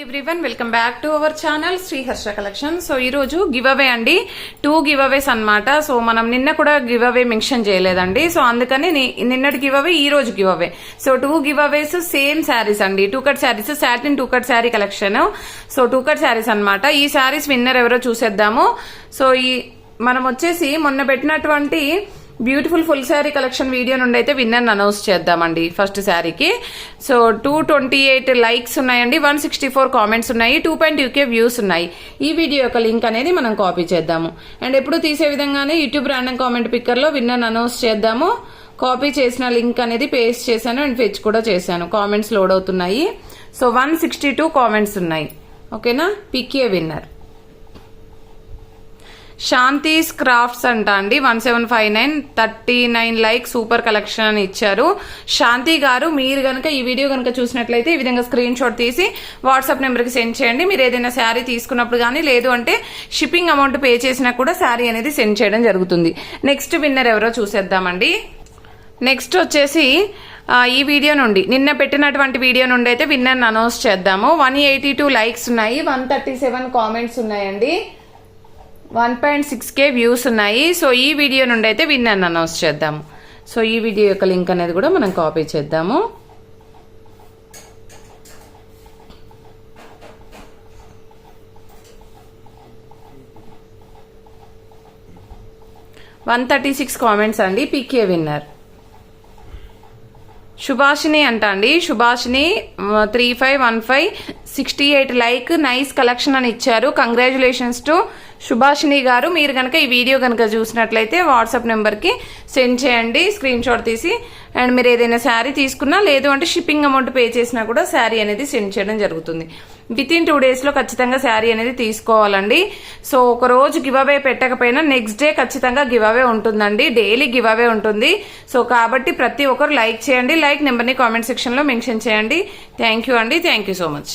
Everyone welcome back to our channel Shri Harsha collection. So ఈ రోజు give away అండి, 2 give అవేస్ అనమాట. సో మనం నిన్న కూడా గివ్ అవే మెన్షన్ చేయలేదండి, సో అందుకని నిన్నటి గివ్ అవే ఈ రోజు give away. So 2 give అవేస్ same saris అండి, 2 cut saris, satin 2 cut sari collection. So 2 cut saris అనమాట. ఈ శారీస్ విన్నర్ ఎవరో చూసేద్దాము. సో మనం వచ్చేసి మొన్న పెట్టినటువంటి beautiful full sari collection video నుండి అయితే విన్నర్ అనౌన్స్ చేద్దామండి. ఫస్ట్ శారీకి సో 228 లైక్స్ ఉన్నాయండి, 164 కామెంట్స్ ఉన్నాయి, 2.2K వ్యూస్ ఉన్నాయి. ఈ వీడియో యొక్క లింక్ అనేది మనం కాపీ చేద్దాము. అండ్ ఎప్పుడు తీసే విధంగానే యూట్యూబ్ ర్యాండమ్ కామెంట్ పిక్కర్ లో విన్నర్ అనౌన్స్ చేద్దాము. కాపీ చేసిన లింక్ అనేది పేస్ట్ చేశాను అండ్ ఫెచ్ కూడా చేశాను. కామెంట్స్ లోడ్ అవుతున్నాయి. సో 162 కామెంట్స్ ఉన్నాయి. ఓకేనా, పిక్కే విన్నర్. శాంతీస్ క్రాఫ్ట్స్ అంట అండి, 1759 39 లైక్, సూపర్ కలెక్షన్ అని ఇచ్చారు. శాంతి గారు, మీరు గనక ఈ వీడియో గనక చూసినట్లయితే ఈ విధంగా స్క్రీన్ షాట్ తీసి వాట్సాప్ నెంబర్కి సెండ్ చేయండి. మీరు ఏదైనా శారీ తీసుకున్నప్పుడు కానీ లేదు అంటే షిప్పింగ్ అమౌంట్ పే చేసినా కూడా శారీ అనేది సెండ్ చేయడం జరుగుతుంది. నెక్స్ట్ విన్నర్ ఎవరో చూసేద్దామండి. నెక్స్ట్ వచ్చేసి ఈ వీడియో నుండి, నిన్న పెట్టినటువంటి వీడియో నుండి అయితే విన్నర్ అనౌన్స్ చేద్దాము. 182 లైక్స్ ఉన్నాయి, 137 కామెంట్స్ ఉన్నాయండి, 1.6K వ్యూస్ ఉన్నాయి. సో ఈ వీడియో నుండి అయితే విన్నర్ అనౌన్స్ చేద్దాము. సో ఈ వీడియో యొక్క లింక్ అనేది కూడా మనం కాపీ చేద్దాము. వన్ 136 కామెంట్స్ అండి, పికే విన్నర్. సుభాషిణి అంట అండి, సుభాషిణి 3515 68 లైక్, నైస్ కలెక్షన్ అని ఇచ్చారు. కంగ్రాచులేషన్స్ టు సుభాషిణి గారు. మీరు కనుక ఈ వీడియో కనుక చూసినట్లయితే వాట్సాప్ నెంబర్కి సెండ్ చేయండి స్క్రీన్ షాట్ తీసి. అండ్ మీరు ఏదైనా శారీ తీసుకున్నా లేదు అంటే షిప్పింగ్ అమౌంట్ పే చేసినా కూడా శారీ అనేది సెండ్ చేయడం జరుగుతుంది. వితిన్ 2 డేస్లో ఖచ్చితంగా శారీ అనేది తీసుకోవాలండి. సో ఒక రోజు గివ్ అవే పెట్టకపోయినా నెక్స్ట్ డే ఖచ్చితంగా గివ్ అవే ఉంటుందండి, డైలీ గివ్ అవే ఉంటుంది. సో కాబట్టి ప్రతి ఒక్కరు లైక్ చేయండి, లైక్ నెంబర్ని కామెంట్ సెక్షన్లో మెన్షన్ చేయండి. థ్యాంక్ యూ అండి, థ్యాంక్ యూ సో మచ్.